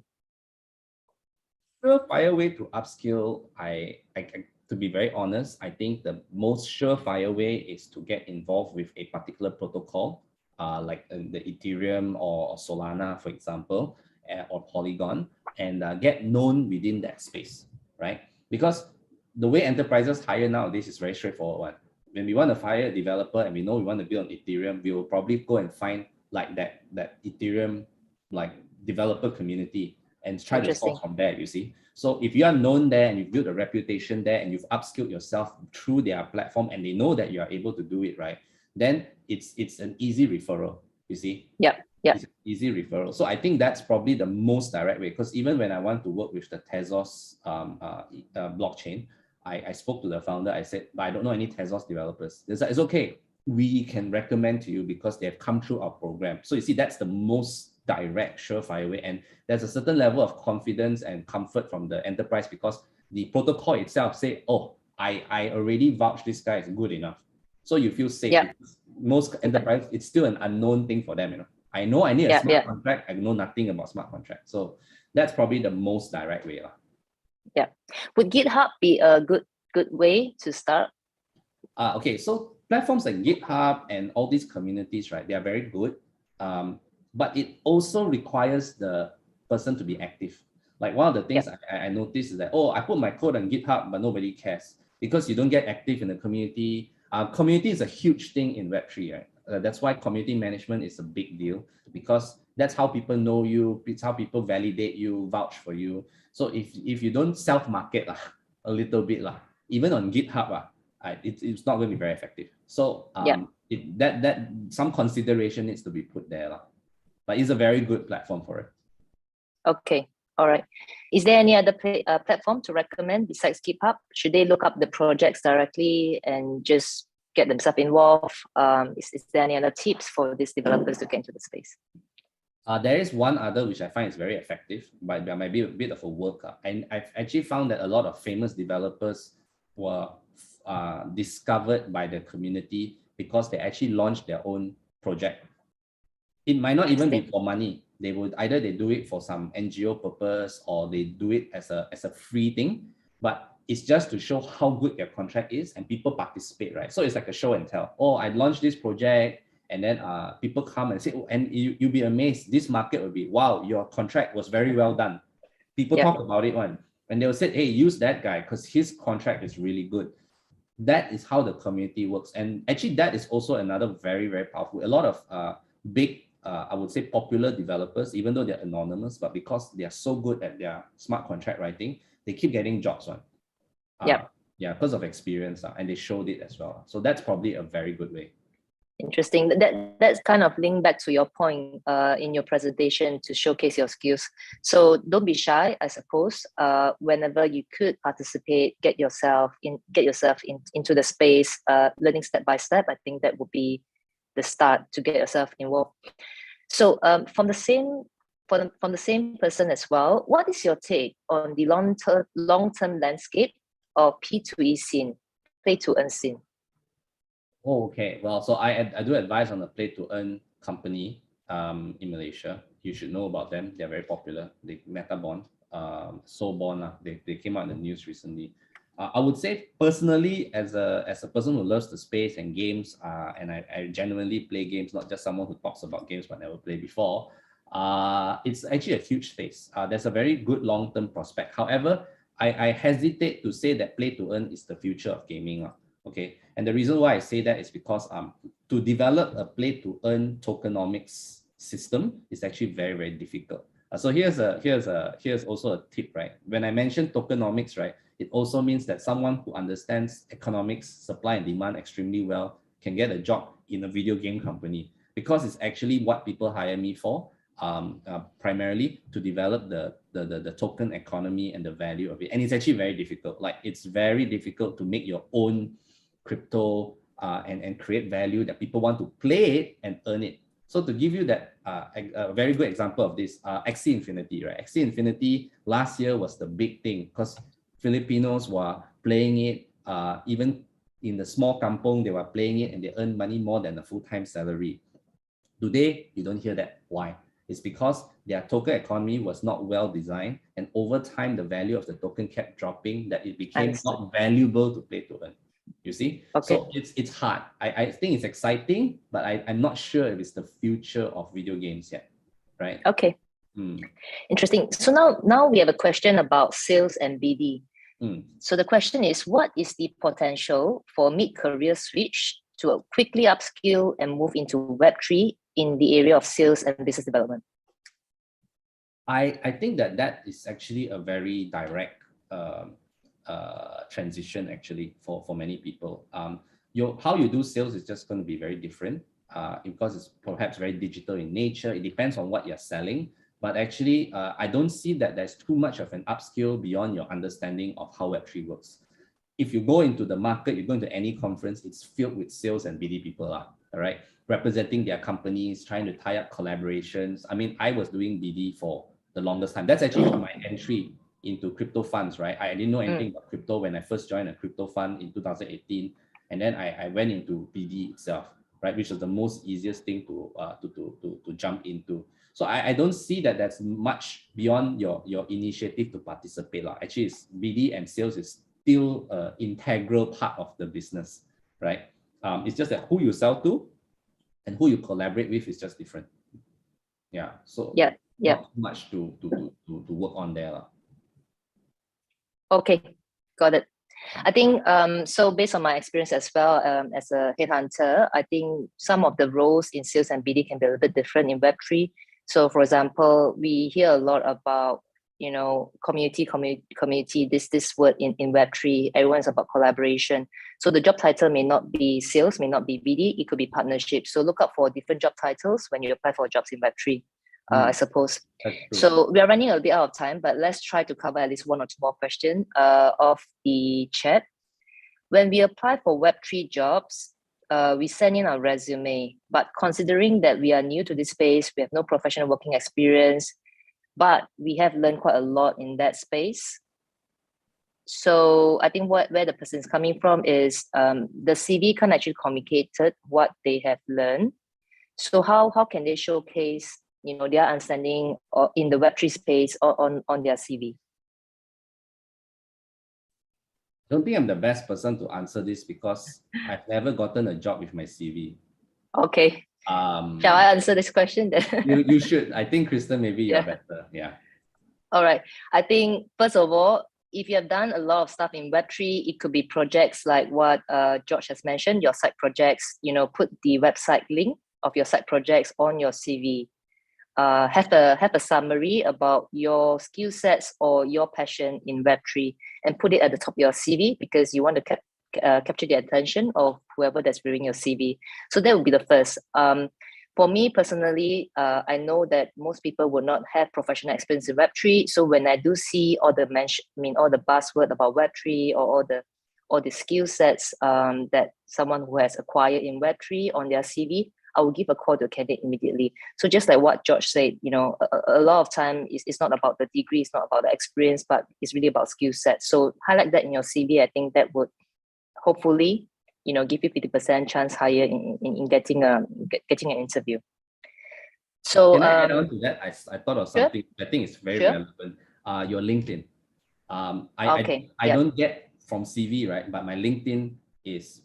Surefire way to upskill, to be very honest, I think the most surefire way is to get involved with a particular protocol, like the Ethereum or Solana, for example, or Polygon, and get known within that space, right? Because the way enterprises hire nowadays is very straightforward. When we want to hire a developer and we know we want to build on Ethereum, we will probably go and find like that Ethereum like developer community and try to source from there, you see. So if you are known there and you've built a reputation there and you've upskilled yourself through their platform and they know that you are able to do it, right, then it's an easy referral, you see. Yep. Yeah. It's easy referral. So I think that's probably the most direct way, because even when I want to work with the Tezos blockchain, I spoke to the founder. I said, but I don't know any Tezos developers. They said, it's okay. We can recommend to you because they have come through our program. So you see, that's the most direct, surefire way. And there's a certain level of confidence and comfort from the enterprise because the protocol itself say, oh, I already vouch this guy is good enough. So you feel safe. Yeah. Most enterprise, it's still an unknown thing for them. You know, I know I need a smart Yeah. contract. I know nothing about smart contract. So that's probably the most direct way. Yeah. Would GitHub be a good way to start? Okay, so platforms like GitHub and all these communities, right? They are very good, but it also requires the person to be active. Like one of the things I noticed is that, oh, I put my code on GitHub, but nobody cares because you don't get active in the community. Community is a huge thing in Web3, right? That's why community management is a big deal because that's how people know you. It's how people validate you, vouch for you. So if you don't self-market a little bit, even on GitHub, it's not going to be very effective. So that some consideration needs to be put there. But it's a very good platform for it. Okay. All right. Is there any other platform to recommend besides GitHub? Should they look up the projects directly and just get themselves involved? Is there any other tips for these developers to get into the space? There is one other which I find is very effective, but there might be a bit of a work. And I've actually found that a lot of famous developers were discovered by the community because they actually launched their own project. It might not even be for money. They would either they do it for some NGO purpose or they do it as a free thing, but it's just to show how good their contract is and people participate, right? So it's like a show and tell. Oh, I launched this project and then people come and say, oh, and you'll be amazed. This market will be, wow, your contract was very well done. People talk about it one, and they'll say, hey, use that guy because his contract is really good. That is how the community works. And actually that is also another very, very powerful. A lot of big, I would say popular developers, even though they're anonymous, but because they are so good at their smart contract writing, they keep getting jobs on. Yeah, because of experience, and they showed it as well. So that's probably a very good way. Interesting. That's kind of linked back to your point in your presentation to showcase your skills. So don't be shy, I suppose. Whenever you could participate, get yourself into the space, learning step by step. I think that would be the start to get yourself involved. So from the same person as well, what is your take on the long-term landscape of P2E scene, play to earn scene? Oh, okay. Well, so I do advise on a play to earn company in Malaysia. You should know about them. They're very popular. They Metabond, Sobon, they came out in the news recently. I would say personally, as a person who loves the space and games, and I genuinely play games, not just someone who talks about games but never played before. It's actually a huge space. There's a very good long-term prospect. However, I hesitate to say that play to earn is the future of gaming. Okay, and the reason why I say that is because to develop a play to earn tokenomics system is actually very, very difficult. So here's also a tip, right? When I mention tokenomics, right, it also means that someone who understands economics, supply and demand extremely well can get a job in a video game company, because it's actually what people hire me for, primarily to develop the token economy and the value of it. And it's actually very difficult. Like, it's very difficult to make your own crypto and create value that people want to play it and earn it. So to give you that a very good example of this, Axie Infinity, right? Axie Infinity last year was the big thing because Filipinos were playing it. Even in the small kampong, they were playing it and they earn money more than a full-time salary. Today, you don't hear that. Why? It's because their token economy was not well designed, and over time, the value of the token kept dropping, that it became not valuable to play to earn. You see? Okay. So it's hard. I think it's exciting, but I'm not sure if it's the future of video games yet, right? Okay. Interesting. So now we have a question about sales and BD. So the question is, what is the potential for mid-career switch to quickly upskill and move into Web3 in the area of sales and business development? I think that is actually a very direct transition actually for many people. How you do sales is just going to be very different. because it's perhaps very digital in nature. It depends on what you're selling. But actually, I don't see that there's too much of an upskill beyond your understanding of how Web3 works. If you go into the market, you go into any conference, it's filled with sales and BD people, all right, representing their companies, trying to tie up collaborations. I mean, I was doing BD for the longest time. That's actually my entry into crypto funds, right? I didn't know anything about crypto when I first joined a crypto fund in 2018, and then I went into BD itself, right, which was the most easiest thing to jump into. So I don't see that that's much beyond your initiative to participate. Actually, it's BD and sales is still an integral part of the business, right? It's just that who you sell to and who you collaborate with is just different. Yeah. So not much to work on there. Okay, got it. I think so based on my experience as well as a headhunter, I think some of the roles in sales and BD can be a little bit different in Web3. So for example, we hear a lot about, you know, community, this word in Web3, everyone's about collaboration. So the job title may not be sales, may not be BD, it could be partnership. So look out for different job titles when you apply for jobs in Web3, I suppose. So we are running a bit out of time, but let's try to cover at least one or two more questions of the chat. When we apply for Web3 jobs, we send in our resume, but considering that we are new to this space, we have no professional working experience, but we have learned quite a lot in that space. So I think where the person is coming from is the CV can't actually communicate what they have learned. So how can they showcase, you know, their understanding or in the Web3 space or on their CV? I don't think I'm the best person to answer this because I've never gotten a job with my CV. Okay. Shall I answer this question then? you should. I think, Kristen, maybe you're better. Yeah. All right. I think, first of all, if you have done a lot of stuff in Web3, it could be projects like what George has mentioned, your side projects, you know, put the website link of your side projects on your CV. Have a summary about your skill sets or your passion in Web3 and put it at the top of your CV because you want to capture the attention of whoever that's reading your CV. So that would be the first. For me personally, I know that most people will not have professional experience in Web3. So when I do see all the all the buzzword about Web3 or all the skill sets that someone who has acquired in Web3 on their CV, I will give a call to a candidate immediately. So just like what George said, you know, a lot of time it's not about the degree, it's not about the experience, but it's really about skill sets. So highlight that in your CV. I think that would hopefully, you know, give you 50% chance higher in getting an interview. So can I add on to that? I thought of something. I think it's very relevant. Your LinkedIn. I don't get from CV, right? But my LinkedIn is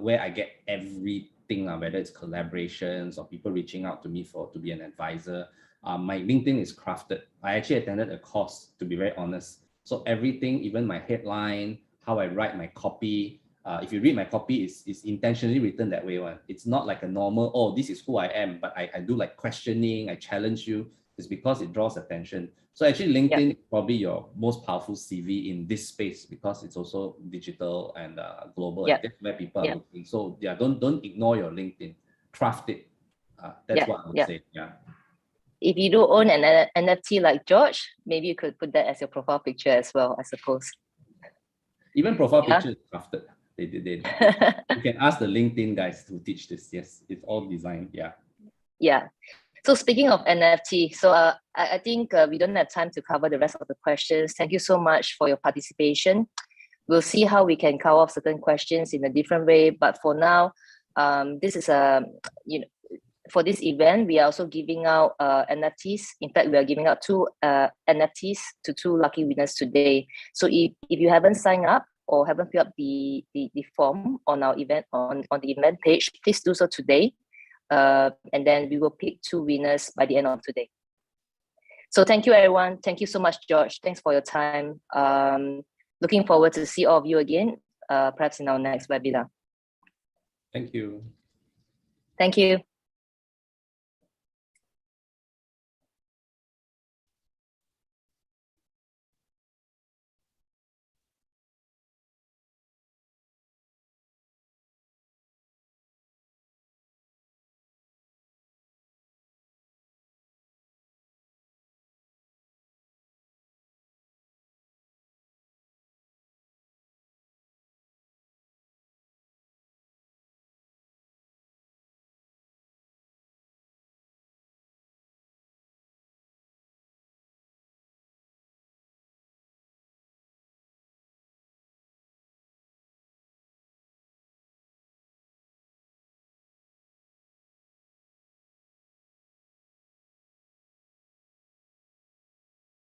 where I get everything, whether it's collaborations or people reaching out to me to be an advisor. My LinkedIn is crafted. I actually attended a course, to be very honest. So everything, even my headline, how I write my copy, if you read my copy, it's intentionally written that way. It's not like a normal, oh, this is who I am, but I do like questioning, I challenge you. It's because it draws attention. So actually LinkedIn is probably your most powerful CV in this space because it's also digital and global. And that's where people are looking. So don't ignore your LinkedIn. Craft it. That's what I would say. Yeah. If you do own an NFT like George, maybe you could put that as your profile picture as well, I suppose. Even profile picture is crafted. They you can ask the LinkedIn guys to teach this. Yes, it's all designed. Yeah. Yeah. So speaking of NFT, so I think we don't have time to cover the rest of the questions. Thank you so much for your participation. We'll see how we can cover off certain questions in a different way. But for now, this is for this event, we are also giving out NFTs. In fact, we are giving out 2 NFTs to 2 lucky winners today. So if you haven't signed up or haven't filled up the form on our event on the event page, please do so today. And then we will pick 2 winners by the end of today. So thank you, everyone. Thank you so much, George. Thanks for your time. Looking forward to see all of you again, perhaps in our next webinar. Thank you. Thank you.